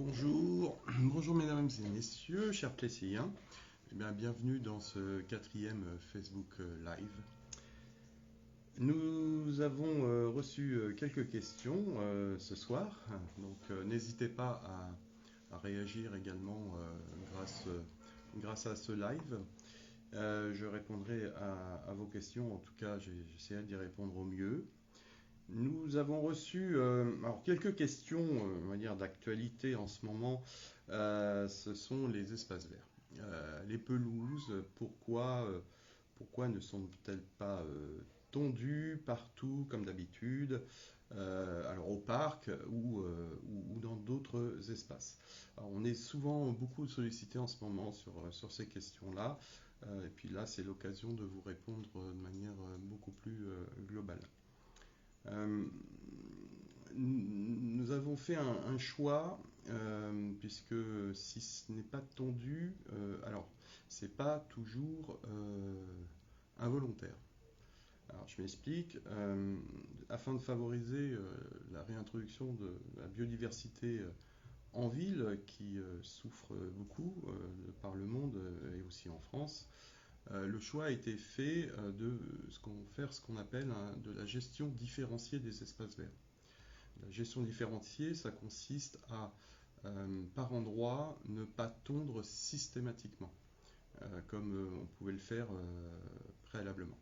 Bonjour, bonjour mesdames et messieurs, chers Plesséiens. Eh bien, bienvenue dans ce quatrième Facebook Live. Nous avons reçu quelques questions ce soir, donc n'hésitez pas à réagir également grâce à ce live. Je répondrai à vos questions, en tout cas j'essaierai d'y répondre au mieux. Nous avons reçu alors quelques questions on va dire, d'actualité en ce moment. Ce sont les espaces verts. Les pelouses, pourquoi ne sont-elles pas tondues partout comme d'habitude, alors au parc ou dans d'autres espaces. Alors, on est souvent beaucoup sollicité en ce moment sur ces questions-là. Et puis là, c'est l'occasion de vous répondre de manière beaucoup plus globale. Euh, nous avons fait un choix, puisque si ce n'est pas tondu, alors c'est pas toujours involontaire. Alors je m'explique. Afin de favoriser la réintroduction de la biodiversité en ville, qui souffre beaucoup par le monde et aussi en France, le choix a été fait de faire ce qu'on appelle de la gestion différenciée des espaces verts. La gestion différenciée, ça consiste à, par endroit, ne pas tondre systématiquement, comme on pouvait le faire préalablement.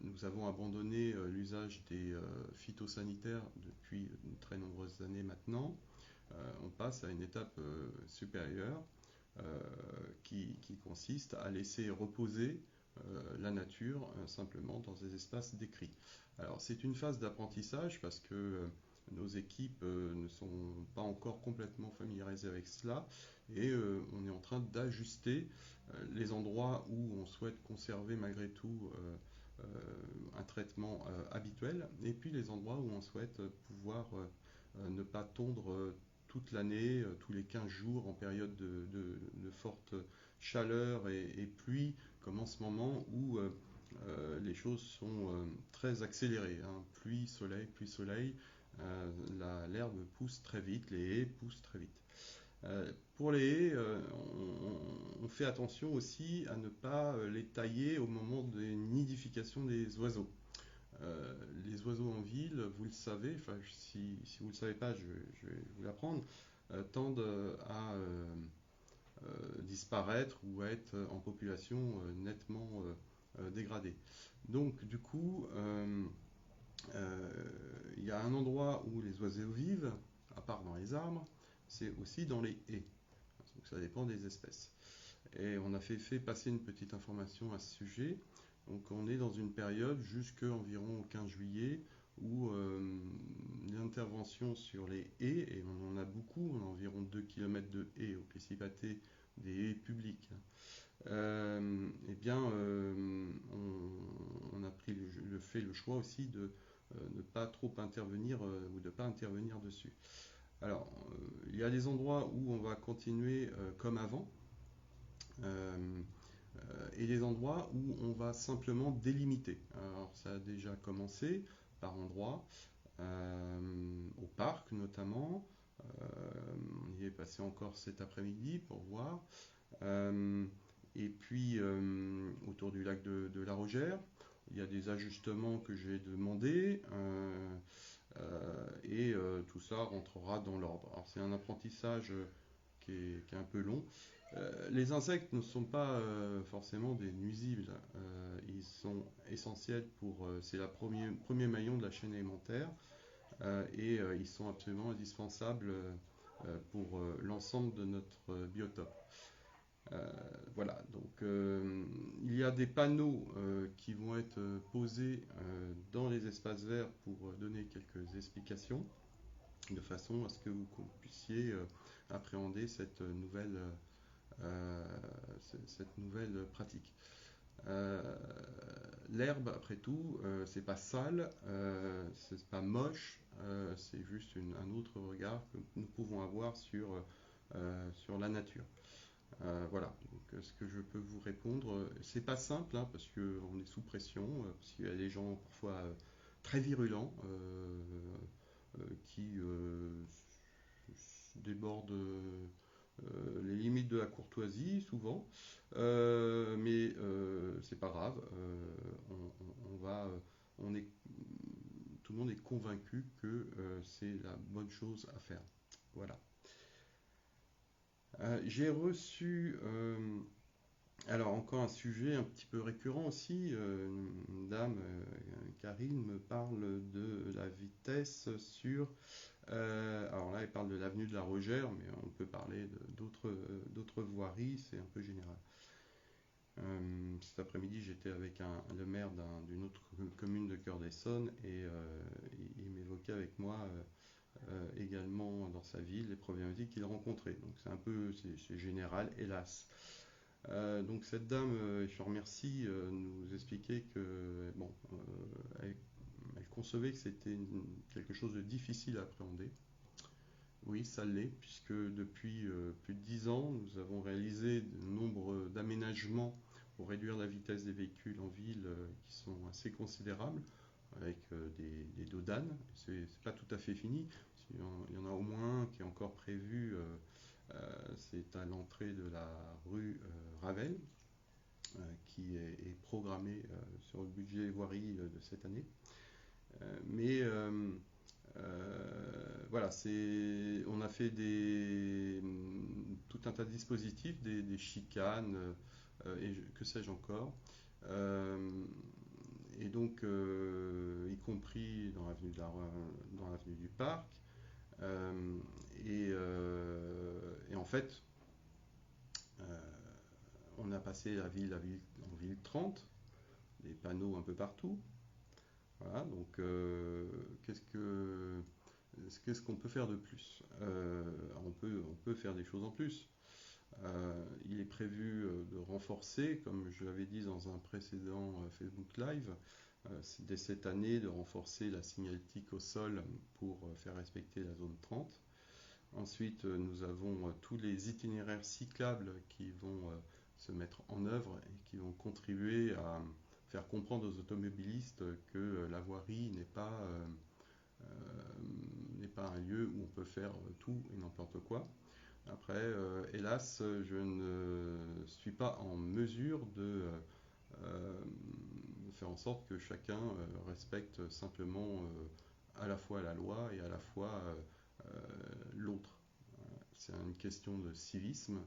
Nous avons abandonné l'usage des phytosanitaires depuis de très nombreuses années maintenant. On passe à une étape supérieure, qui consiste à laisser reposer la nature simplement dans des espaces décrits. Alors c'est une phase d'apprentissage parce que nos équipes ne sont pas encore complètement familiarisées avec cela, et on est en train d'ajuster les endroits où on souhaite conserver malgré tout un traitement habituel, et puis les endroits où on souhaite pouvoir ne pas tondre toute l'année, tous les 15 jours en période de forte chaleur et pluie, comme en ce moment où les choses sont très accélérées, hein. Pluie, soleil, l'herbe pousse très vite, les haies poussent très vite. Pour les haies, on fait attention aussi à ne pas les tailler au moment de nidification des oiseaux. Les oiseaux en ville, vous le savez, enfin, si vous ne le savez pas, je vais vous l'apprendre, tendent à disparaître ou à être en population nettement dégradée. Donc, du coup, il y a un endroit où les oiseaux vivent, à part dans les arbres, c'est aussi dans les haies. Donc, ça dépend des espèces. Et on a fait passer une petite information à ce sujet. Donc on est dans une période jusqu'environ 15 juillet où l'intervention sur les haies, et on en a beaucoup, on a environ 2 km de haies au Plessis-Pathé, des haies publiques, eh bien on a fait le choix aussi de ne pas trop intervenir ou de ne pas intervenir dessus. Alors il y a des endroits où on va continuer comme avant, et des endroits où on va simplement délimiter. Alors ça a déjà commencé par endroits, au parc notamment. On y est passé encore cet après-midi pour voir. Et puis autour du lac de la Rogère, il y a des ajustements que j'ai demandés, et tout ça rentrera dans l'ordre. Alors c'est un apprentissage qui est un peu long. Les insectes ne sont pas forcément des nuisibles. Ils sont essentiels c'est le premier maillon de la chaîne alimentaire, et ils sont absolument indispensables pour l'ensemble de notre biotope. Voilà, donc il y a des panneaux qui vont être posés dans les espaces verts pour donner quelques explications, de façon à ce que vous puissiez appréhender euh, cette nouvelle pratique. L'herbe, après tout, c'est pas sale, c'est pas moche, c'est juste un autre regard que nous pouvons avoir sur la nature. Voilà, donc ce que je peux vous répondre, c'est pas simple, hein, parce qu'on est sous pression, parce qu'il y a des gens parfois très virulents qui déborde les limites de la courtoisie souvent, mais c'est pas grave. On va, on est, tout le monde est convaincu que c'est la bonne chose à faire. Voilà. J'ai reçu, alors encore un sujet un petit peu récurrent aussi. Une dame, Karine, me parle de la vitesse sur. Alors là, elle parle de l'avenue de la Rogère, mais on peut parler d'autres voiries, c'est un peu général. Cet après-midi, j'étais avec le maire d'une autre commune de Cœur-d'Essonne et il m'évoquait avec moi également dans sa ville les problématiques qu'il rencontrait. Donc c'est général, hélas. Donc cette dame, je remercie, nous expliquait que bon, elle, elle concevait que c'était quelque chose de difficile à appréhender. Oui, ça l'est, puisque depuis plus de 10 ans, nous avons réalisé de nombre d'aménagements pour réduire la vitesse des véhicules en ville qui sont assez considérables, avec des dodanes. C'est pas tout à fait fini. Il y en a au moins un qui est encore prévu, c'est à l'entrée de la rue Ravel, qui est programmé sur le budget voirie de cette année. Mais voilà, on a fait tout un tas de dispositifs, des chicanes, et que sais-je encore. Euh, et donc, y compris dans l'avenue du Parc. Euh, et en fait, euh, on a passé la ville en ville 30, des panneaux un peu partout. Voilà, donc qu'est-ce qu'on peut faire de plus? On peut faire des choses en plus. Il est prévu de renforcer, comme je l'avais dit dans un précédent Facebook Live, dès cette année, de renforcer la signalétique au sol pour faire respecter la zone 30. Ensuite, nous avons tous les itinéraires cyclables qui vont se mettre en œuvre et qui vont contribuer à faire comprendre aux automobilistes que la voirie n'est pas un lieu où on peut faire tout et n'importe quoi. Après, hélas, je ne suis pas en mesure euh, de faire en sorte que chacun respecte simplement à la fois la loi et à la fois l'autre. C'est une question de civisme,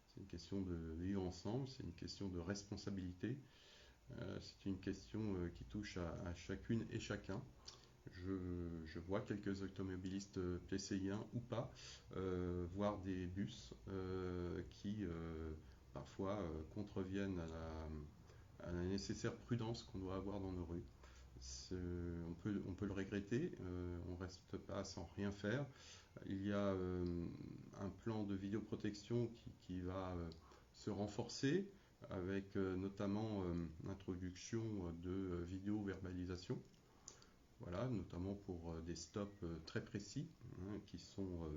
c'est une question de vivre ensemble, c'est une question de responsabilité, c'est une question qui touche à chacune et chacun. Je vois quelques automobilistes plécéiens ou pas, voire des bus qui parfois contreviennent à la nécessaire prudence qu'on doit avoir dans nos rues. On peut le regretter, on ne reste pas sans rien faire. Il y a un plan de vidéoprotection qui va se renforcer avec notamment l'introduction de vidéo-verbalisation. Voilà, notamment pour des stops très précis, hein, qui sont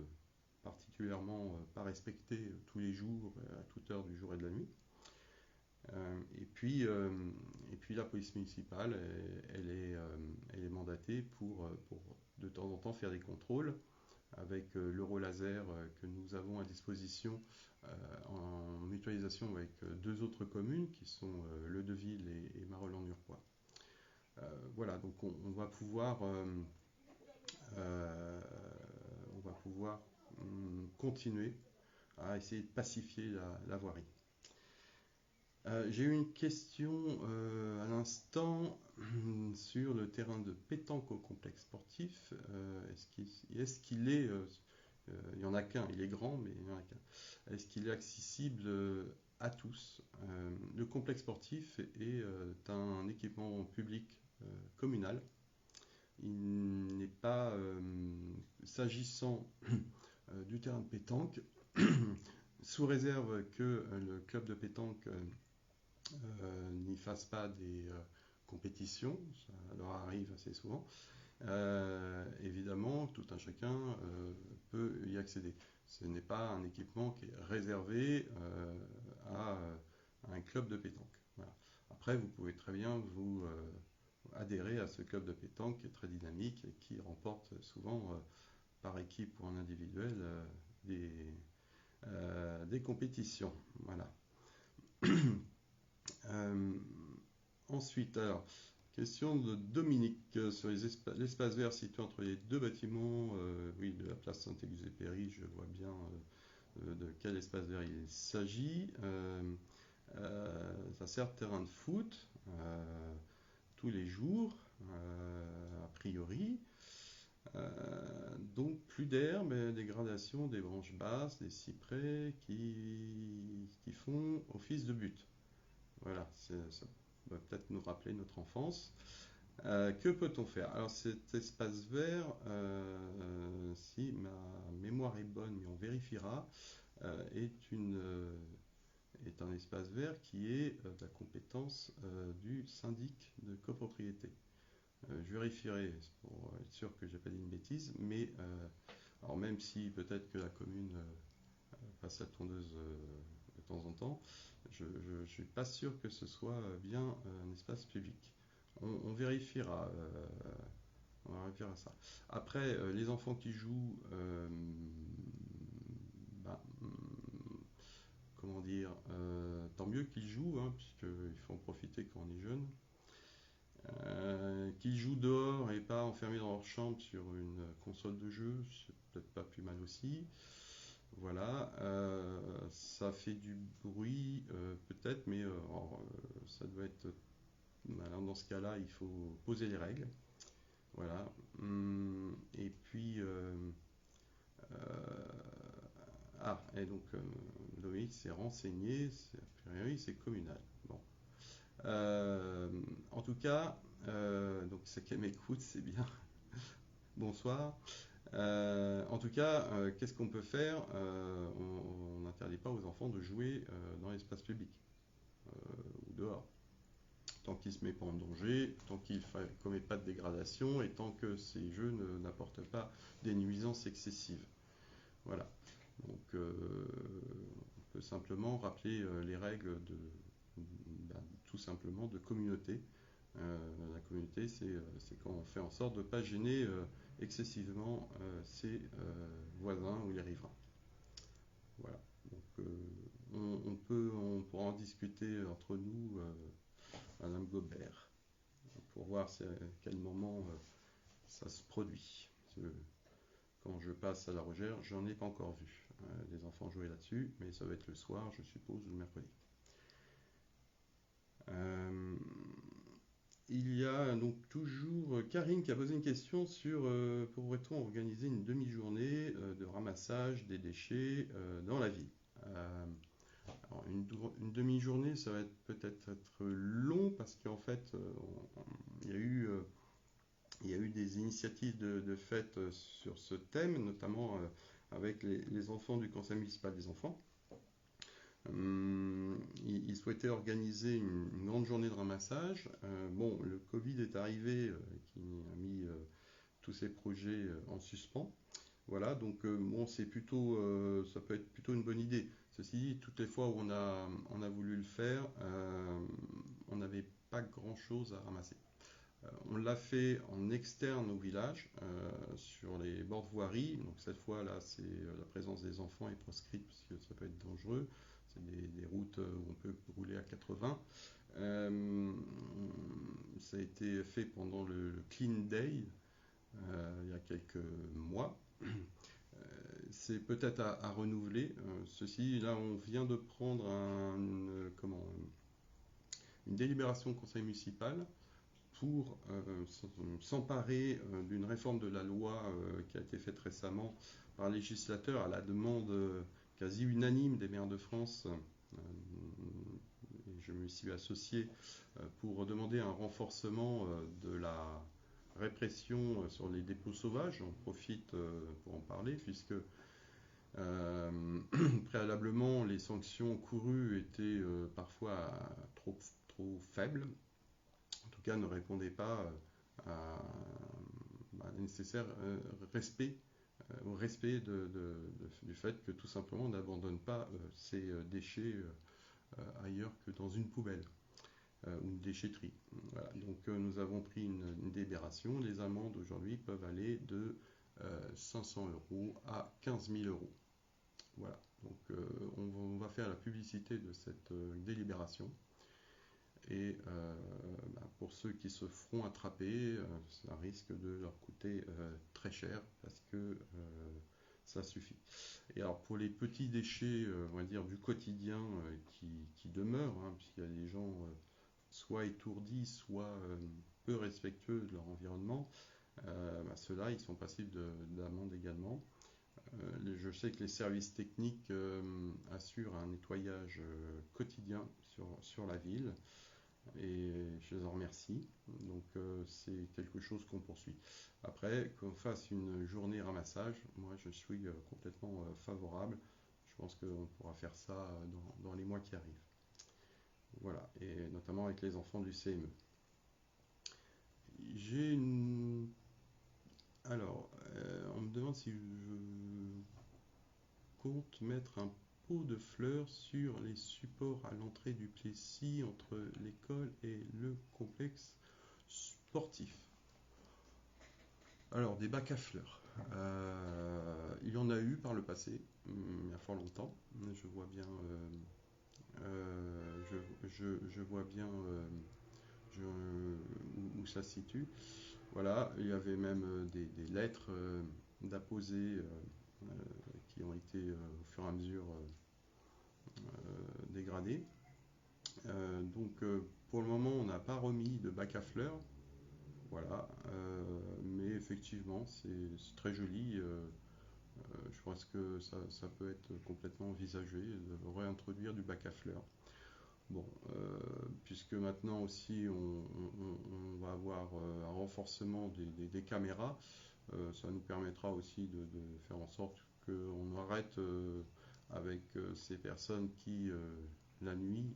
particulièrement pas respectés tous les jours, à toute heure du jour et de la nuit. Et puis la police municipale, elle est mandatée pour de temps en temps faire des contrôles avec l'Eurolaser que nous avons à disposition en mutualisation avec deux autres communes qui sont Le Deville et Marolles-en-Urquois. Voilà, donc on va pouvoir continuer à essayer de pacifier la voirie. J'ai eu une question à l'instant sur le terrain de pétanque au complexe sportif. Est-ce qu'il est, il n'y en a qu'un, il est grand, mais il n'y en a qu'un. Est-ce qu'il est accessible à tous? Le complexe sportif est un équipement public communal. Il n'est pas, s'agissant du terrain de pétanque, sous réserve que le club de pétanque n'y fasse pas des compétitions, ça leur arrive assez souvent. Évidemment, tout un chacun peut y accéder. Ce n'est pas un équipement qui est réservé à un club de pétanque. Voilà. Après, vous pouvez très bien vous adhérer à ce club de pétanque qui est très dynamique et qui remporte souvent par équipe ou en individuel des compétitions. Voilà. Euh, Ensuite, alors, question de Dominique sur l'espace vert situé entre les deux bâtiments. Oui, de la place Saint-Exupéry, je vois bien de quel espace vert il s'agit. Ça sert de terrain de foot tous les jours, a priori. Donc plus d'herbe, dégradation des branches basses, des cyprès qui font office de but. Voilà, ça va peut-être nous rappeler notre enfance. Que peut-on faire? Alors cet espace vert, si ma mémoire est bonne, mais on vérifiera, est un espace vert qui est de la compétence du syndic de copropriété. Je vérifierai pour être sûr que j'ai pas dit une bêtise, mais alors même si peut-être que la commune passe la tondeuse de temps en temps, je ne suis pas sûr que ce soit bien un espace public. On vérifiera, on vérifiera ça. Après, les enfants qui jouent, bah, comment dire, tant mieux qu'ils jouent, hein, puisqu'il faut en profiter quand on est jeune. Qu'ils jouent dehors et pas enfermés dans leur chambre sur une console de jeu, c'est peut-être pas plus mal aussi. Voilà, ça fait du bruit peut-être, mais ça doit être. Alors dans ce cas-là, il faut poser les règles. Voilà. Et puis. Et donc Loïc s'est renseigné, a priori c'est communal. Bon. En tout cas, donc c'est qu'elle m'écoute, c'est bien. Bonsoir. En tout cas, qu'est-ce qu'on peut faire? On n'interdit pas aux enfants de jouer dans l'espace public ou dehors. Tant qu'il ne se met pas en danger, tant qu'il ne commet pas de dégradation et tant que ces jeux n'apportent pas des nuisances excessives. Voilà. Donc, on peut simplement rappeler les règles tout simplement de communauté. La communauté, c'est quand on fait en sorte de ne pas gêner excessivement ses voisins ou les riverains. Voilà. Donc, on pourra en discuter entre nous, Madame Gobert, pour voir à quel moment ça se produit. Quand je passe à la Rogère, j'en ai pas encore vu des enfants jouer là-dessus, mais ça va être le soir, je suppose, ou le mercredi. Il y a donc toujours Karine qui a posé une question sur pourrait-on organiser une demi-journée de ramassage des déchets dans la ville. Alors une demi-journée, ça va peut-être être long parce qu'en fait, il y a eu des initiatives de fête sur ce thème, notamment avec les enfants du conseil municipal des enfants. Ils souhaitaient organiser une grande journée de ramassage. Bon, le Covid est arrivé qui a mis tous ces projets en suspens. Voilà, donc bon, ça peut être plutôt une bonne idée. Ceci dit, toutes les fois où on a voulu le faire, on n'avait pas grand-chose à ramasser. On l'a fait en externe au village, sur les bords de voirie. Donc cette fois-là, la présence des enfants est proscrite parce que ça peut être dangereux. C'est des routes où on peut rouler à 80. Ça a été fait pendant le Clean Day, il y a quelques mois. C'est peut-être à renouveler. Ceci, là, on vient de prendre une délibération au conseil municipal pour s'emparer d'une réforme de la loi qui a été faite récemment par le législateur à la demande quasi unanime des maires de France. Et je me suis associé pour demander un renforcement de la répression sur les dépôts sauvages. J'en profite pour en parler puisque préalablement les sanctions courues étaient parfois trop faibles. En tout cas, ne répondaient pas à nécessaire respect, au respect du fait que tout simplement on n'abandonne pas ces déchets ailleurs que dans une poubelle ou une déchetterie. Voilà. Donc nous avons pris une délibération. Les amendes aujourd'hui peuvent aller de 500 € à 15 000 €. Voilà, donc on va faire la publicité de cette délibération. Et pour ceux qui se feront attraper, ça risque de leur coûter très cher parce que ça suffit. Et alors pour les petits déchets, on va dire du quotidien qui demeurent, hein, puisqu'il y a des gens soit étourdis, soit peu respectueux de leur environnement, ceux-là, ils sont passibles d'amende également. Je sais que les services techniques assurent un nettoyage quotidien sur la ville et je les en remercie. Donc c'est quelque chose qu'on poursuit. Après, qu'on fasse une journée ramassage, moi je suis complètement favorable. Je pense qu'on pourra faire ça dans les mois qui arrivent. Voilà, et notamment avec les enfants du CME. J'ai une... Alors, on me demande si je compte mettre un pot de fleurs sur les supports à l'entrée du Plessis entre l'école et le complexe sportif. Alors, des bacs à fleurs. Il y en a eu par le passé, il y a fort longtemps. Je vois bien, je vois bien où ça se situe. Voilà, il y avait même des lettres d'apposées qui ont été au fur et à mesure dégradées. Donc pour le moment, on n'a pas remis de bac à fleurs. Voilà, mais effectivement, c'est très joli. Je pense que ça peut être complètement envisagé de réintroduire du bac à fleurs. Bon, puisque maintenant aussi on va avoir un renforcement des caméras, ça nous permettra aussi de faire en sorte qu'on arrête avec ces personnes qui, la nuit,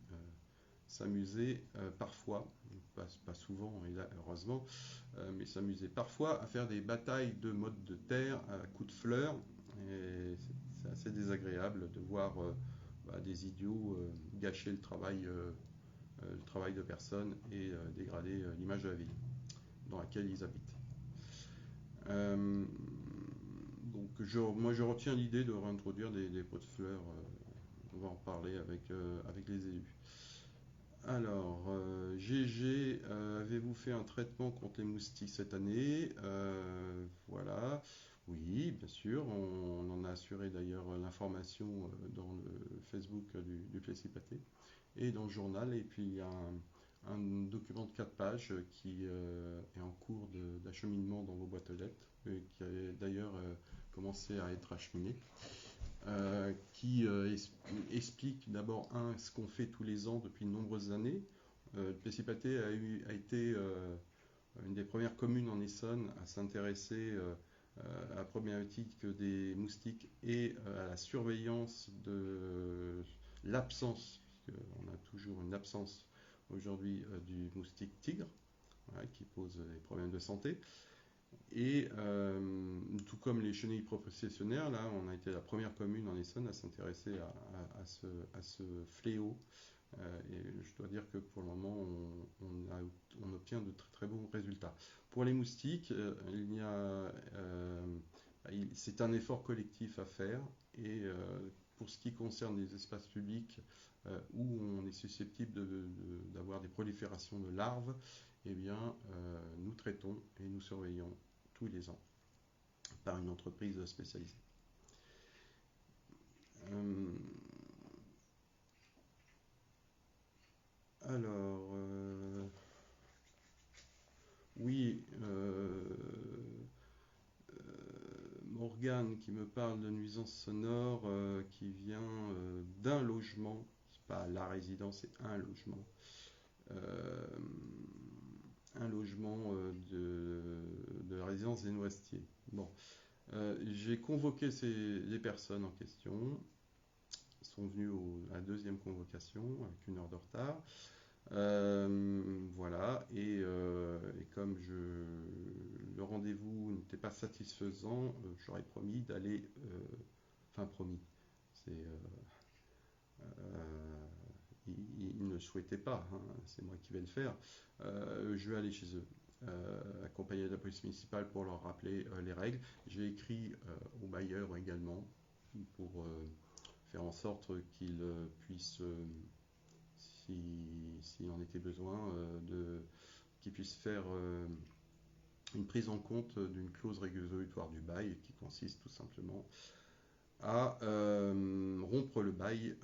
s'amusaient parfois, pas souvent et là, heureusement, mais s'amusaient parfois à faire des batailles de mottes de terre à coups de fleurs. Et c'est assez désagréable de voir des idiots gâcher le travail de personnes et dégrader l'image de la ville dans laquelle ils habitent. Euh, donc moi je retiens l'idée de réintroduire des pots de fleurs. On va en parler avec les élus. Alors, GG, avez-vous fait un traitement contre les moustiques cette année? Voilà. Oui, bien sûr. On en a assuré d'ailleurs l'information dans le Facebook du Plessis-Pathé et dans le journal. Et puis il y a un document de 4 pages qui est en cours d'acheminement dans vos boîtes aux lettres, et qui a d'ailleurs commencé à être acheminé, qui explique d'abord ce qu'on fait tous les ans depuis de nombreuses années. Le Plessis-Pathé a été une des premières communes en Essonne à s'intéresser à la problématique des moustiques et à la surveillance de l'absence, puisqu'on a toujours une absence aujourd'hui du moustique tigre, voilà, qui pose des problèmes de santé. Et tout comme les chenilles processionnaires, là, on a été la première commune en Essonne à s'intéresser à ce fléau. Et je dois dire que pour le moment, on obtient de très très bons résultats. Pour les moustiques, c'est un effort collectif à faire. Et pour ce qui concerne les espaces publics où on est susceptible d'avoir des proliférations de larves, eh bien, nous traitons et nous surveillons tous les ans par une entreprise spécialisée. Alors, oui, Morgane qui me parle de nuisances sonores qui vient d'un logement, c'est pas la résidence, c'est euh, un logement de la résidence des Noisetiers. Bon, j'ai convoqué les personnes en question. Ils sont venus à la deuxième convocation avec 1 heure de retard. Voilà, et comme le rendez-vous n'était pas satisfaisant, j'aurais promis d'aller, enfin promis, c'est, ils ne le souhaitaient pas, hein, c'est moi qui vais le faire, je vais aller chez eux, accompagné de la police municipale pour leur rappeler les règles. J'ai écrit au bailleur également pour faire en sorte qu'il puisse, s'il en était besoin, qu'il puisse faire une prise en compte d'une clause résolutoire du bail qui consiste tout simplement à rompre le bail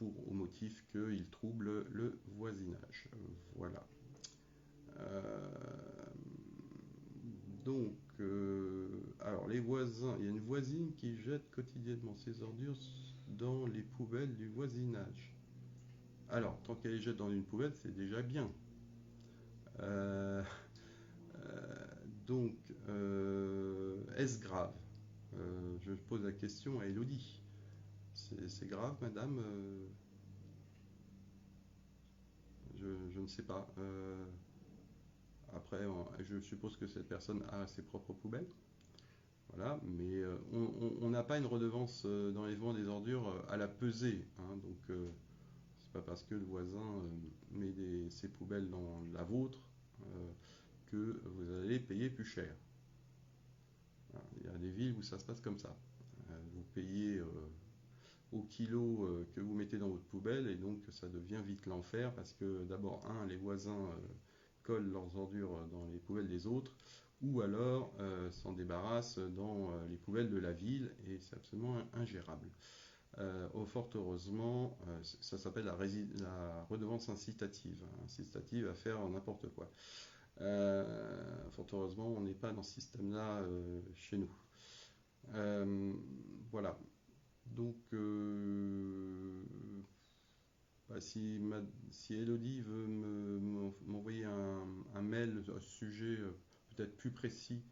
au motif qu'il trouble le voisinage. Voilà. Donc, alors les voisins, il y a une voisine qui jette quotidiennement ses ordures dans les poubelles du voisinage. Alors, tant qu'elle les jette dans une poubelle, c'est déjà bien. Euh, donc, est-ce grave? Je pose la question à Elodie. C'est grave, madame? Je ne sais pas. Après, je suppose que cette personne a ses propres poubelles. Voilà, mais on n'a pas une redevance d'enlèvement des ordures à la pesée, hein, donc c'est pas parce que le voisin met ses poubelles dans la vôtre que vous allez payer plus cher. Voilà, il y a des villes où ça se passe comme ça. Vous payez au kilo que vous mettez dans votre poubelle et donc ça devient vite l'enfer parce que d'abord, les voisins collent leurs ordures dans les poubelles des autres ou alors s'en débarrassent dans les poubelles de la ville et c'est absolument ingérable. Fort heureusement, ça s'appelle la redevance incitative, incitative à faire n'importe quoi. Fort heureusement, on n'est pas dans ce système-là chez nous. Voilà. Donc, si Elodie veut m'envoyer un mail à ce sujet peut-être plus précis,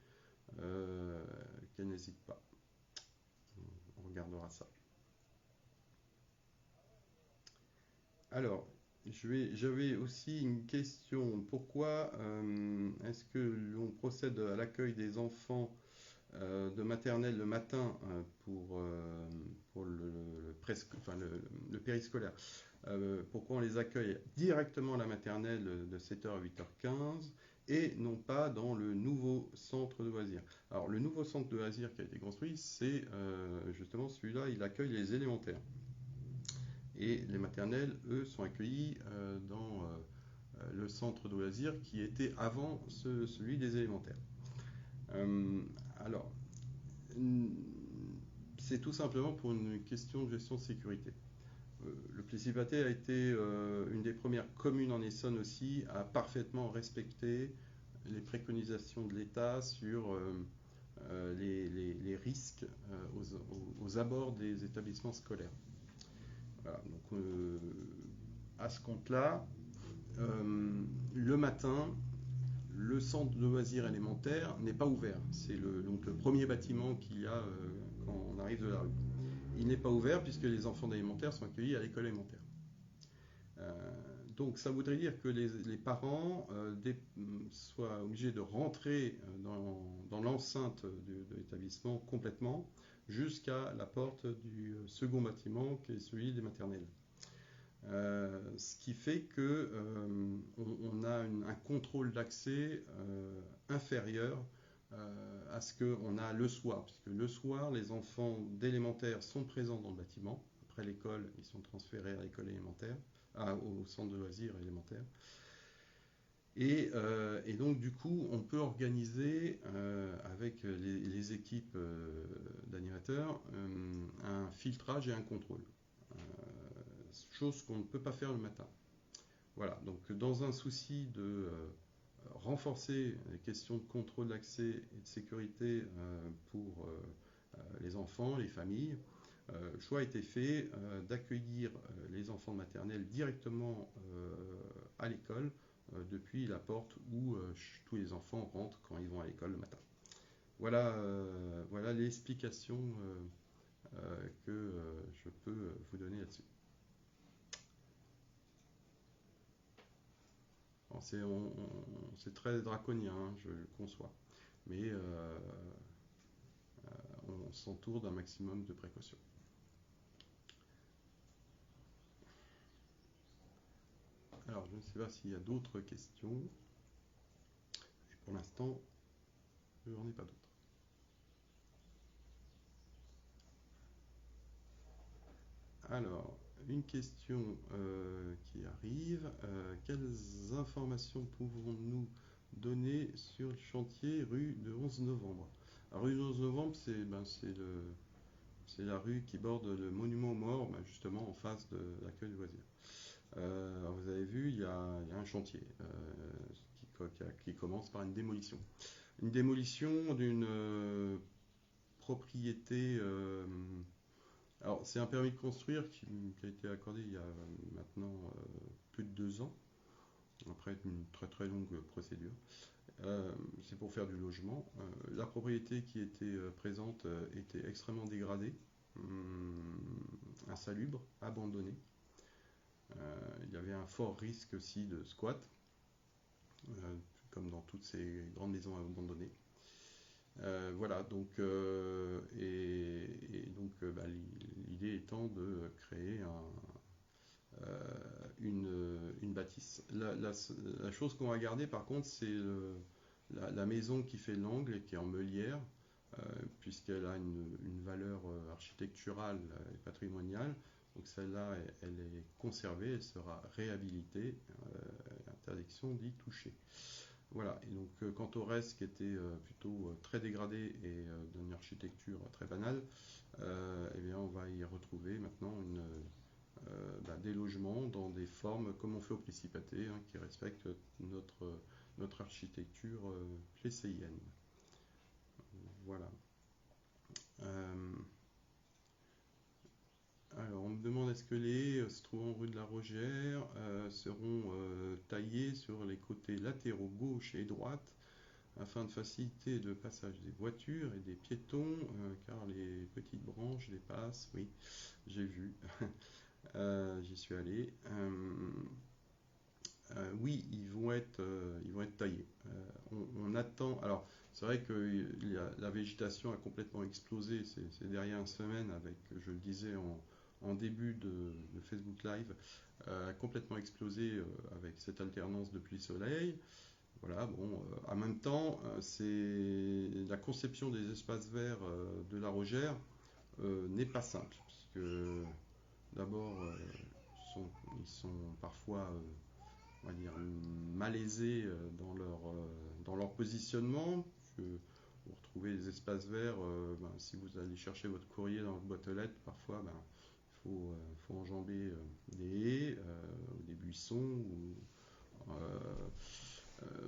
qu'elle n'hésite pas. On regardera ça. Alors, j'avais aussi une question. Pourquoi est-ce que l'on procède à l'accueil des enfants de maternelle le matin pour le périscolaire? Pourquoi on les accueille directement à la maternelle de 7h à 8h15 et non pas dans le nouveau centre de loisirs? Alors, le nouveau centre de loisirs qui a été construit, c'est justement celui-là, il accueille les élémentaires. Et les maternelles, eux, sont accueillis dans le centre de loisirs qui était avant celui des élémentaires. Alors, c'est tout simplement pour une question de gestion de sécurité. Le Plessis-Patay a été une des premières communes en Essonne aussi à parfaitement respecter les préconisations de l'État sur les risques aux abords des établissements scolaires. Voilà, donc à ce compte-là, le matin, le centre de loisirs élémentaire n'est pas ouvert. C'est donc le premier bâtiment qu'il y a quand on arrive de la rue. Il n'est pas ouvert puisque les enfants d'élémentaire sont accueillis à l'école élémentaire. Donc ça voudrait dire que les parents soient obligés de rentrer dans l'enceinte de l'établissement complètement jusqu'à la porte du second bâtiment qui est celui des maternelles. Ce qui fait que on a un contrôle d'accès inférieur à ce qu'on a le soir, puisque le soir, les enfants d'élémentaire sont présents dans le bâtiment. Après l'école, ils sont transférés à l'école élémentaire, au centre de loisirs élémentaire. Et donc, du coup, on peut organiser avec les équipes d'animateurs un filtrage et un contrôle. Chose qu'on ne peut pas faire le matin. Voilà, donc dans un souci de renforcer les questions de contrôle d'accès et de sécurité pour les enfants, les familles, le choix a été fait d'accueillir les enfants de maternelle directement à l'école depuis la porte où tous les enfants rentrent quand ils vont à l'école le matin. Voilà, voilà l'explication que je peux vous donner là-dessus. C'est très draconien, hein, je le conçois, mais on s'entoure d'un maximum de précautions. Alors, je ne sais pas s'il y a d'autres questions, et pour l'instant, je n'en ai pas d'autres. Alors, une question qui arrive. Quelles informations pouvons-nous donner sur le chantier rue de 11 novembre? Alors, rue de 11 novembre, c'est la rue qui borde le monument aux morts, ben, justement en face de l'accueil de loisirs. Alors, vous avez vu, il y a un chantier qui commence par une démolition. Une démolition d'une propriété. Alors, c'est un permis de construire qui a été accordé il y a maintenant plus de 2 ans, après une très très longue procédure. C'est pour faire du logement. La propriété qui était présente était extrêmement dégradée, insalubre, abandonnée. Il y avait un fort risque aussi de squat, comme dans toutes ces grandes maisons abandonnées. Voilà, donc, bah, l'idée étant de créer une bâtisse. La chose qu'on va garder par contre, c'est la maison qui fait l'angle et qui est en meulière, puisqu'elle a une valeur architecturale et patrimoniale. Donc celle-là, elle est conservée, elle sera réhabilitée, interdiction d'y toucher. Voilà, et donc quant au reste qui était plutôt très dégradé et d'une architecture très banale, eh bien, on va y retrouver maintenant des logements dans des formes comme on fait au Principaté, hein, qui respectent notre architecture plesséienne. Voilà. Euh, alors, on me demande est-ce que les haies se trouvant rue de la Rogère seront taillées sur les côtés latéraux gauche et droite afin de faciliter le passage des voitures et des piétons, car les petites branches dépassent. Oui, j'ai vu, j'y suis allé. Oui, ils vont être taillés. On attend. Alors, c'est vrai que la végétation a complètement explosé ces dernières semaines, avec, je le disais en début de Facebook Live, a complètement explosé avec cette alternance de pluie-soleil. Voilà, bon, en même temps, c'est la conception des espaces verts de la Rogère n'est pas simple, puisque d'abord, ils sont parfois on va dire, malaisés dans leur positionnement. Vous retrouvez les espaces verts, si vous allez chercher votre courrier dans votre boîte aux lettres, parfois faut enjamber des haies ou des buissons.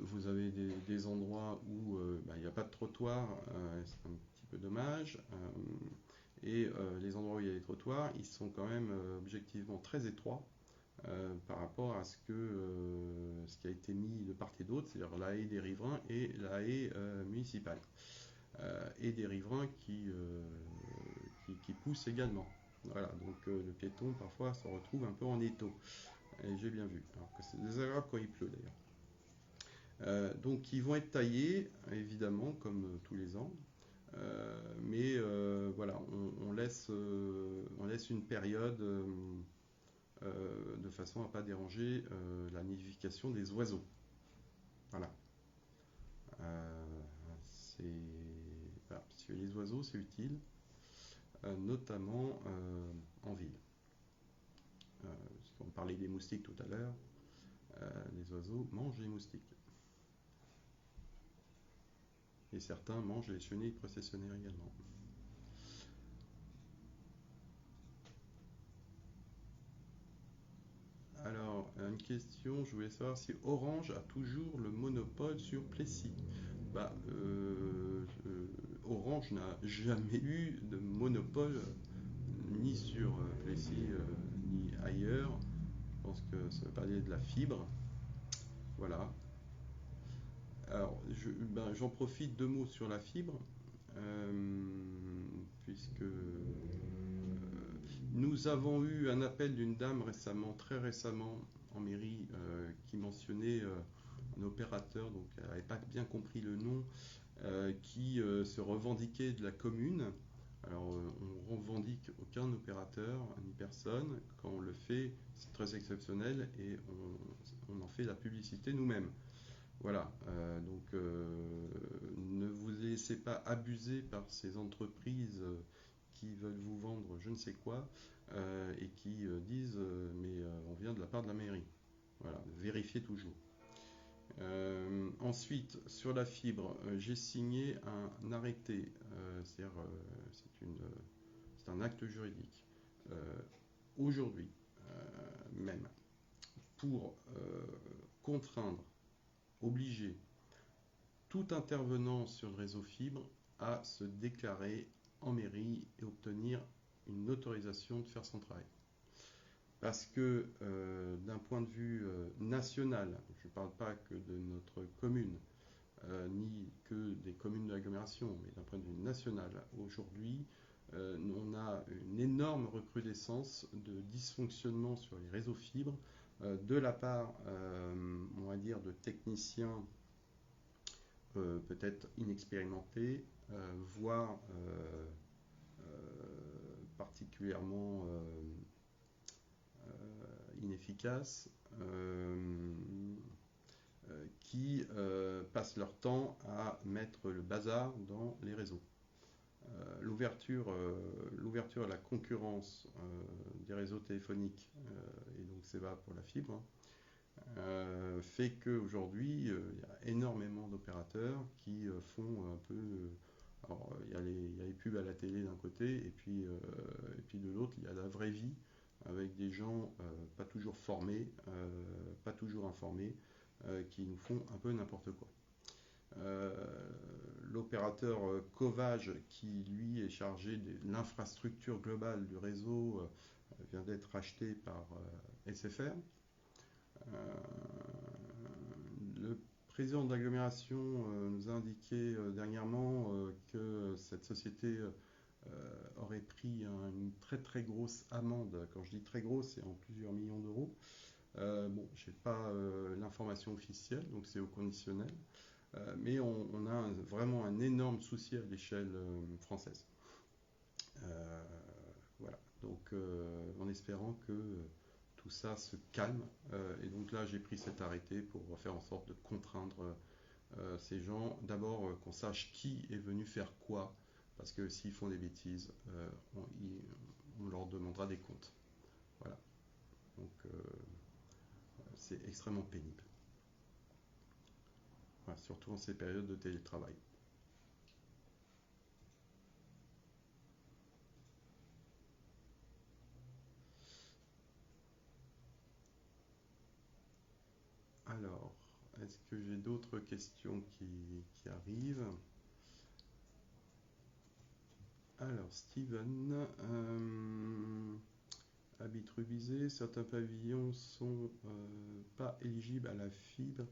Vous avez des endroits où il n'y a pas de trottoir, c'est un petit peu dommage. Et les endroits où il y a des trottoirs, ils sont quand même objectivement très étroits par rapport à ce qui a été mis de part et d'autre, c'est-à-dire la haie des riverains et la haie municipale. Et des riverains qui poussent également. Voilà, donc le piéton parfois se retrouve un peu en étau. Et j'ai bien vu. Alors que c'est désagréable quand il pleut d'ailleurs. Donc ils vont être taillés, évidemment, comme tous les ans. Mais voilà, on laisse une période de façon à ne pas déranger la nidification des oiseaux. Voilà. Euh, parce que les oiseaux, c'est utile, notamment en ville. Parce qu'on parlait des moustiques tout à l'heure, les oiseaux mangent les moustiques. Et certains mangent les chenilles processionnaires également. Alors, une question, je voulais savoir si Orange a toujours le monopole sur Plessis. Orange n'a jamais eu de monopole ni sur Plessis ni ailleurs. Je pense que ça veut parler de la fibre. Voilà. Alors, j'en profite 2 mots sur la fibre, puisque nous avons eu un appel d'une dame récemment, très récemment, en mairie, qui mentionnait un opérateur, donc elle n'avait pas bien compris le nom, qui se revendiquait de la commune. Alors, on ne revendique aucun opérateur, ni personne. Quand on le fait, c'est très exceptionnel et on en fait la publicité nous-mêmes. Voilà, ne vous laissez pas abuser par ces entreprises qui veulent vous vendre je ne sais quoi et qui disent mais on vient de la part de la mairie. Voilà, vérifiez toujours. Ensuite, sur la fibre, j'ai signé un arrêté, c'est-à-dire c'est un acte juridique, aujourd'hui même, pour contraindre, obliger tout intervenant sur le réseau fibre à se déclarer en mairie et obtenir une autorisation de faire son travail. Parce que d'un point de vue national, je ne parle pas que de notre commune, ni que des communes de l'agglomération, mais d'un point de vue national, aujourd'hui, on a une énorme recrudescence de dysfonctionnement sur les réseaux fibres de la part, on va dire, de techniciens peut-être inexpérimentés, voire particulièrement inefficaces, qui passent leur temps à mettre le bazar dans les réseaux. L'ouverture à la concurrence des réseaux téléphoniques, et donc c'est valable pour la fibre, fait qu'aujourd'hui, il y a énormément d'opérateurs qui font un peu. Alors, il y a les pubs à la télé d'un côté, et puis de l'autre, il y a la vraie vie, avec des gens pas toujours formés, pas toujours informés, qui nous font un peu n'importe quoi. L'opérateur Covage, qui lui est chargé de l'infrastructure globale du réseau, vient d'être racheté par SFR. Le président de l'agglomération nous a indiqué dernièrement que cette société aurait pris une très très grosse amende. Quand je dis très grosse, c'est en plusieurs millions d'euros. Bon, je n'ai pas l'information officielle, donc c'est au conditionnel. Mais on a vraiment un énorme souci à l'échelle française. Voilà, donc en espérant que tout ça se calme. Et donc là, j'ai pris cet arrêté pour faire en sorte de contraindre ces gens. D'abord, qu'on sache qui est venu faire quoi, parce que s'ils font des bêtises, on leur demandera des comptes. Voilà, donc c'est extrêmement pénible. Voilà, surtout en ces périodes de télétravail. Alors, est-ce que j'ai d'autres questions qui arrivent? Alors, Steven, habite Rubizé, certains pavillons sont pas éligibles à la fibre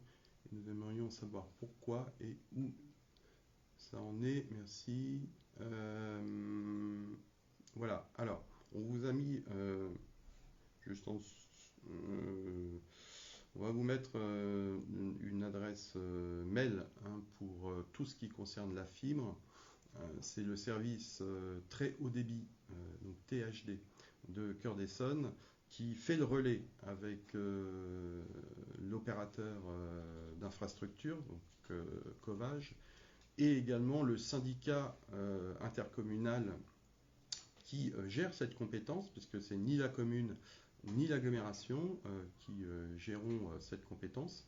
et nous aimerions savoir pourquoi et où ça en est. Merci. Voilà, alors, on vous a mis juste en. On va vous mettre une adresse mail pour tout ce qui concerne la fibre. C'est le service très haut débit, donc THD, de Cœur d'Essonne, qui fait le relais avec l'opérateur d'infrastructure, donc Covage, et également le syndicat intercommunal qui gère cette compétence, puisque c'est ni la commune ni l'agglomération qui géreront cette compétence,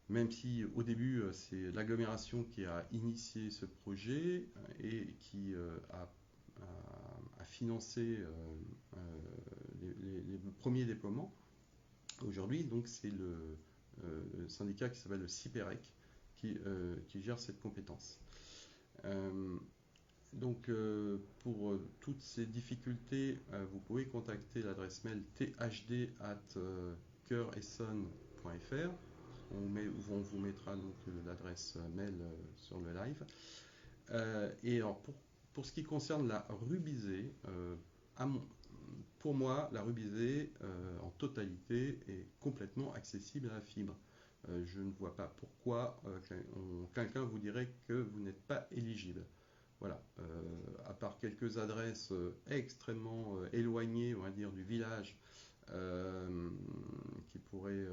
même si au début c'est l'agglomération qui a initié ce projet et qui a financé les premiers déploiements. Aujourd'hui, donc c'est le syndicat qui s'appelle le CIPEREC qui gère cette compétesse. Donc pour toutes ces difficultés, vous pouvez contacter l'adresse mail thd@cœuressonne.fr. On vous mettra donc l'adresse mail sur le live. Et alors pour ce qui concerne la rubisée, pour moi, la rubisée en totalité est complètement accessible à la fibre. Je ne vois pas pourquoi quelqu'un vous dirait que vous n'êtes pas éligible. Voilà, à part quelques adresses extrêmement éloignées, on va dire, du village, qui pourraient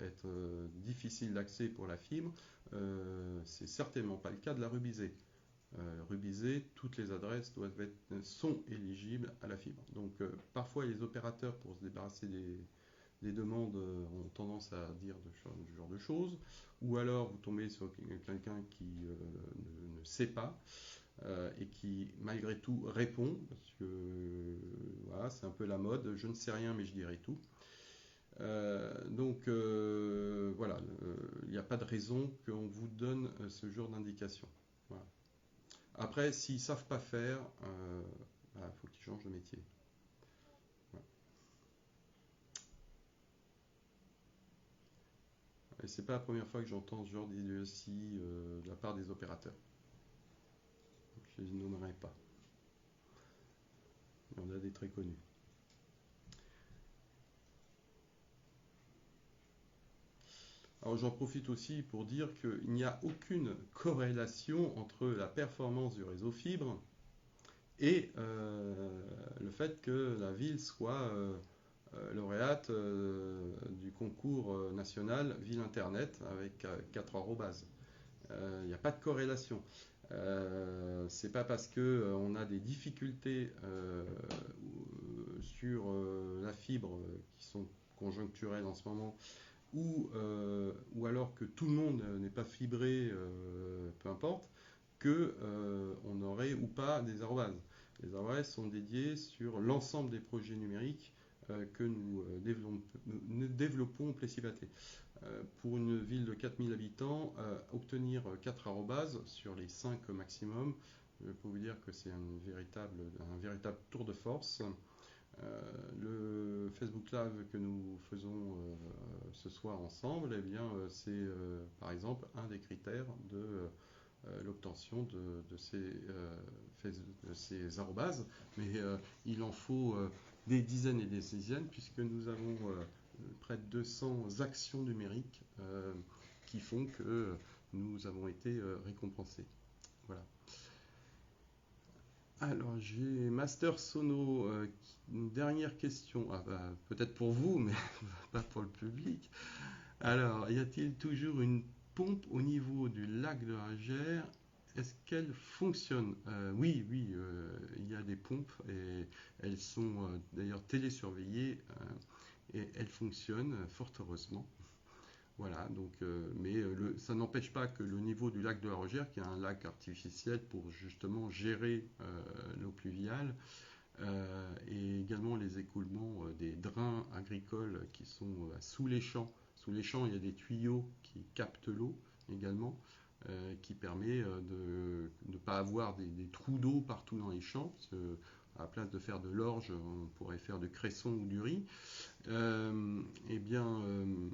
être difficiles d'accès pour la fibre, c'est certainement pas le cas de la rubisée. rubisé, toutes les adresses sont éligibles à la fibre. Donc parfois les opérateurs, pour se débarrasser des demandes, ont tendance à dire ce genre de choses, ou alors vous tombez sur quelqu'un qui ne sait pas et qui malgré tout répond, parce que voilà, c'est un peu la mode, je ne sais rien mais je dirai tout. Donc voilà, il n'y a pas de raison qu'on vous donne ce genre d'indication. Voilà. Après, s'ils ne savent pas faire, faut qu'ils changent de métier. Voilà. Et c'est pas la première fois que j'entends ce genre d'idiotie de la part des opérateurs. Donc, je les nommerai pas. Il y en a des très connus. Alors j'en profite aussi pour dire qu'il n'y a aucune corrélation entre la performance du réseau fibre et le fait que la ville soit lauréate du concours national Ville Internet avec 4 arrobases. Il n'y a pas de corrélation. C'est pas parce que on a des difficultés sur la fibre qui sont conjoncturelles en ce moment, ou alors que tout le monde n'est pas fibré, peu importe, que on aurait ou pas des arrobases. Les arrobases sont dédiées sur l'ensemble des projets numériques que nous développons au Plessis-Batley. Pour une ville de 4000 habitants, obtenir 4 arrobases sur les 5 maximum, je peux vous dire que c'est un véritable tour de force. Le Facebook Live que nous faisons ce soir ensemble, eh bien, c'est par exemple un des critères de l'obtention de ces arrobases. Mais il en faut des dizaines et des dizaines, puisque nous avons près de 200 actions numériques qui font que nous avons été récompensés. Voilà. Alors, j'ai Master Sono, une dernière question. Peut-être pour vous, mais pas pour le public. Alors, y a-t-il toujours une pompe au niveau du lac de la Gère? Est-ce qu'elle fonctionne? Oui, oui, il y a des pompes et elles sont d'ailleurs télésurveillées et elles fonctionnent fort heureusement. Voilà, donc, mais ça n'empêche pas que le niveau du lac de la Rogère, qui est un lac artificiel pour justement gérer l'eau pluviale, et également les écoulements des drains agricoles qui sont sous les champs. Sous les champs, il y a des tuyaux qui captent l'eau également, qui permet de ne pas avoir des trous d'eau partout dans les champs, parce que à la place de faire de l'orge, on pourrait faire du cresson ou du riz. Euh, eh bien, euh,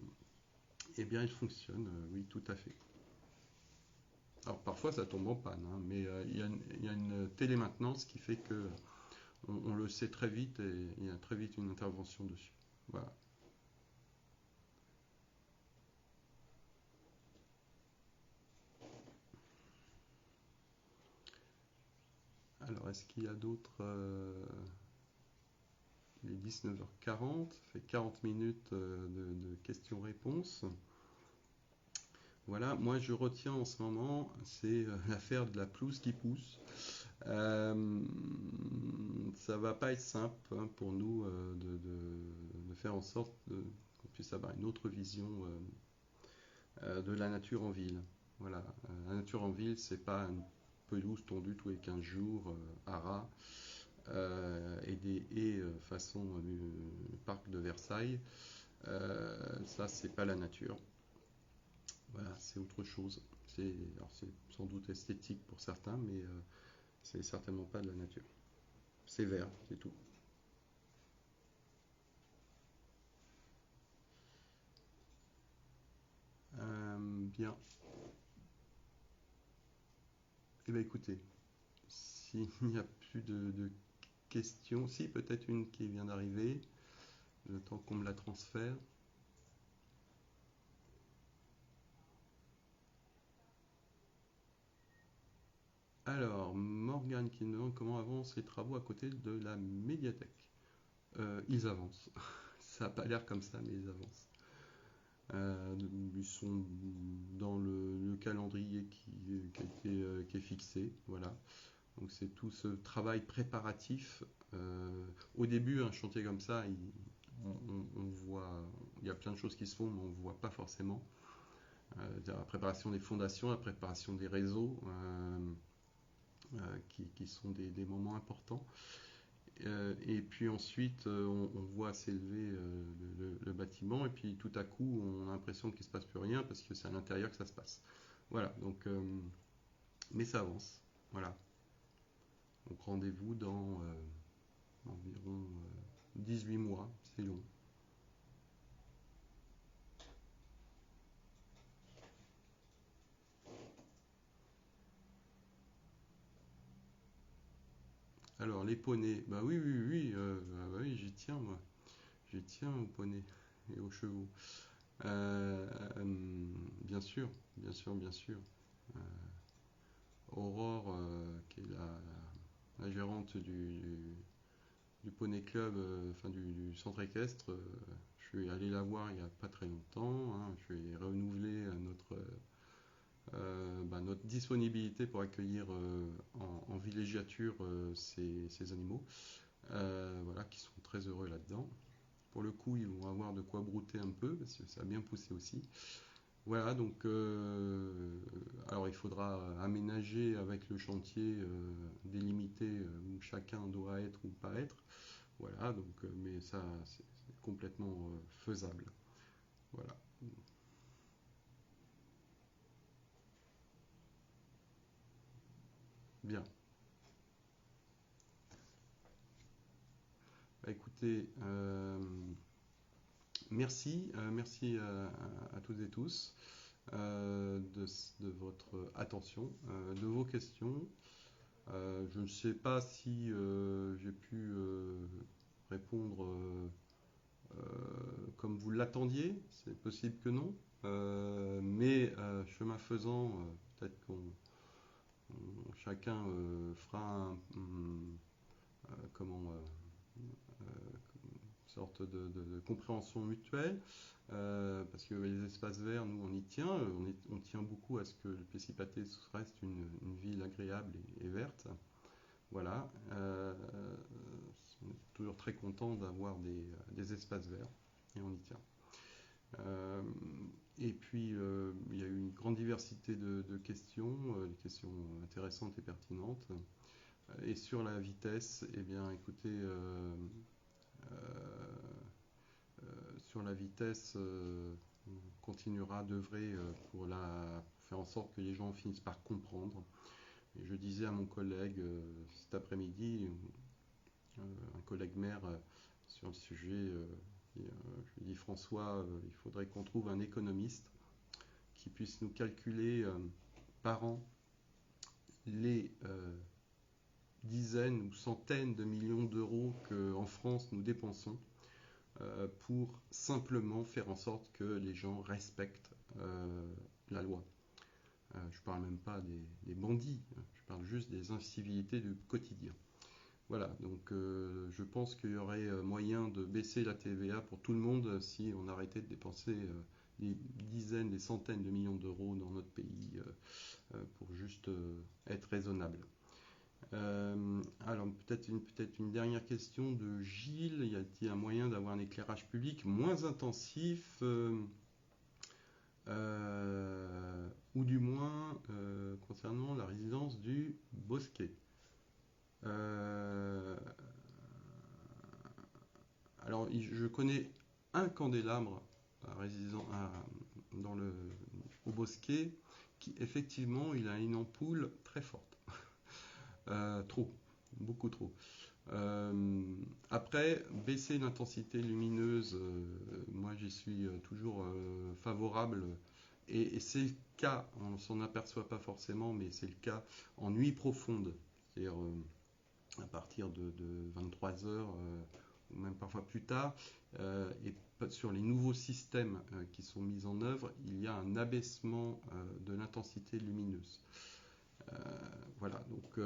eh bien, il fonctionne, oui, tout à fait. Alors parfois ça tombe en panne, hein, mais il y a une télémaintenance qui fait que on le sait très vite et il y a très vite une intervention dessus. Voilà. Alors est-ce qu'il y a d'autres Il est 19h40, ça fait 40 minutes de questions-réponses. Voilà, moi je retiens en ce moment, c'est l'affaire de la pelouse qui pousse. Euh, Ça va pas être simple hein, pour nous de faire en sorte qu'on puisse avoir une autre vision de la nature en ville. Voilà, la nature en ville, c'est pas une pelouse tondue tous les 15 jours à ras et des haies façon parc de Versailles. Ça, c'est pas la nature. Voilà, c'est autre chose. C'est sans doute esthétique pour certains, mais c'est certainement pas de la nature. C'est vert, c'est tout. Bien. Eh bien, écoutez, s'il n'y a plus de questions, si peut-être une qui vient d'arriver, le temps qu'on me la transfère. Alors, Morgane qui nous demande comment avancent les travaux à côté de la médiathèque. Ils avancent. Ça n'a pas l'air comme ça, mais ils avancent. Ils sont dans le calendrier qui est fixé. Voilà. Donc c'est tout ce travail préparatif. Au début, un chantier comme ça, on voit, il y a plein de choses qui se font, mais on ne voit pas forcément. La préparation des fondations, la préparation des réseaux, qui sont des moments importants. Et puis ensuite, on voit s'élever le bâtiment, et puis tout à coup, on a l'impression qu'il ne se passe plus rien parce que c'est à l'intérieur que ça se passe. Voilà, donc, mais ça avance. Voilà. Donc rendez-vous dans environ 18 mois, c'est long. Alors les poneys, bah oui, oui, oui, ah bah oui, j'y tiens moi. J'y tiens aux poneys et aux chevaux. Euh, euh, Bien sûr, bien sûr, bien sûr. Euh, Aurore, qui est la gérante du Poney Club, enfin du centre équestre, je suis allé la voir il n'y a pas très longtemps, hein. Je vais renouveler notre disponibilité pour accueillir en villégiature ces animaux, voilà, qui sont très heureux là-dedans. Pour le coup, ils vont avoir de quoi brouter un peu, parce que ça a bien poussé aussi. Voilà, donc alors il faudra aménager avec le chantier, délimiter où chacun doit être ou pas être. Voilà, donc mais ça c'est complètement faisable. Voilà, bien. Bah, écoutez, merci, merci à toutes et tous de votre attention, de vos questions. Je ne sais pas si j'ai pu répondre comme vous l'attendiez, c'est possible que non. Mais chemin faisant, peut-être chacun fera comment, une sorte de compréhension mutuelle. Parce que les espaces verts, nous on y tient, on tient beaucoup à ce que le Plessis-Pâté reste une ville agréable et verte. Voilà, on est toujours très content d'avoir des espaces verts et on y tient. Euh, et puis, il y a eu une grande diversité de questions, des questions intéressantes et pertinentes. Et sur la vitesse, eh bien, écoutez, sur la vitesse, on continuera d'œuvrer pour faire en sorte que les gens finissent par comprendre. Et je disais à mon collègue cet après-midi, un collègue maire, sur le sujet, je lui ai dit François, il faudrait qu'on trouve un économiste qui puisse nous calculer par an les dizaines ou centaines de millions d'euros qu'en France nous dépensons pour simplement faire en sorte que les gens respectent la loi. Je ne parle même pas des bandits, je parle juste des incivilités du quotidien. Voilà, donc je pense qu'il y aurait moyen de baisser la TVA pour tout le monde si on arrêtait de dépenser des dizaines, des centaines de millions d'euros dans notre pays pour juste être raisonnable. Alors peut-être une dernière question de Gilles. Y a-t-il un moyen d'avoir un éclairage public moins intensif ou du moins concernant la résidence du Bosquet? Euh, alors je connais un candélabre dans au Bosquet qui effectivement il a une ampoule très forte. Trop, beaucoup trop. Euh, Après, baisser l'intensité lumineuse, moi j'y suis toujours favorable. Et c'est le cas, on ne s'en aperçoit pas forcément, mais c'est le cas en nuit profonde. C'est-à-dire à partir de 23 heures, ou même parfois plus tard. Et sur les nouveaux systèmes qui sont mis en œuvre, il y a un abaissement de l'intensité lumineuse. Euh, voilà, donc,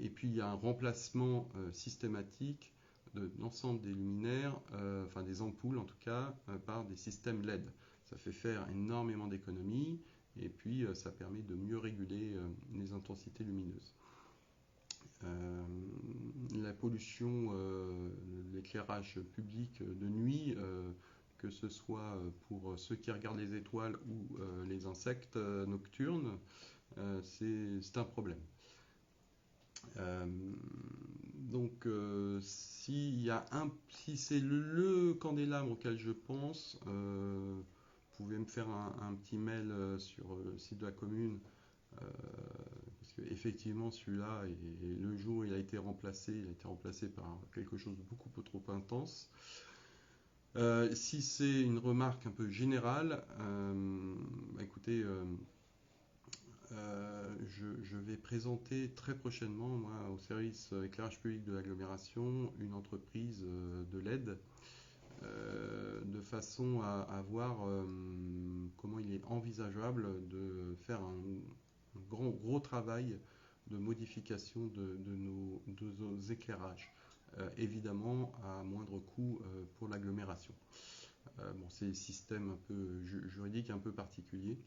et puis il y a un remplacement systématique de l'ensemble des luminaires, enfin des ampoules en tout cas, par des systèmes LED. Ça fait faire énormément d'économies et puis ça permet de mieux réguler les intensités lumineuses. La pollution, l'éclairage public de nuit, que ce soit pour ceux qui regardent les étoiles ou les insectes nocturnes, c'est un problème. Euh, donc, si c'est le candélabre auquel je pense, vous pouvez me faire un petit mail sur le site de la commune, parce qu'effectivement, celui-là, et le jour où il a été remplacé par quelque chose de beaucoup trop intense. Si c'est une remarque un peu générale, écoutez, je vais présenter très prochainement, moi, au service éclairage public de l'agglomération, une entreprise de LED, de façon à voir comment il est envisageable de faire un gros travail de modification de nos éclairages. Évidemment, à moindre coût pour l'agglomération. Bon, c'est des systèmes un peu juridiques un peu particuliers,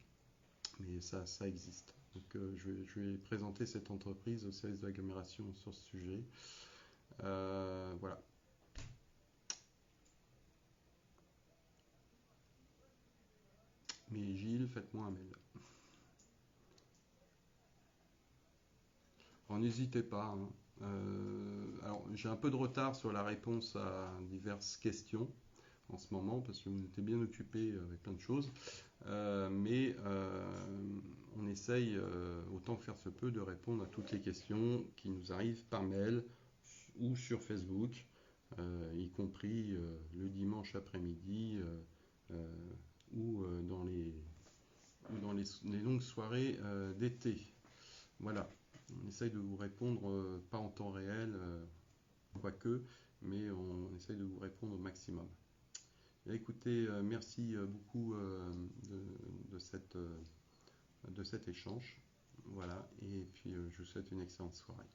mais ça existe. Donc je vais présenter cette entreprise au service de l'agglomération sur ce sujet. Voilà. Mais Gilles, faites-moi un mail. Alors n'hésitez pas, hein. Alors j'ai un peu de retard sur la réponse à diverses questions en ce moment parce que vous étiez bien occupé avec plein de choses. Mais on essaye, autant que faire se peut, de répondre à toutes les questions qui nous arrivent par mail ou sur Facebook, y compris le dimanche après-midi ou dans les longues soirées d'été. Voilà, on essaye de vous répondre, pas en temps réel, quoique, mais on essaye de vous répondre au maximum. Écoutez, merci beaucoup de cet échange. Voilà, et puis je vous souhaite une excellente soirée.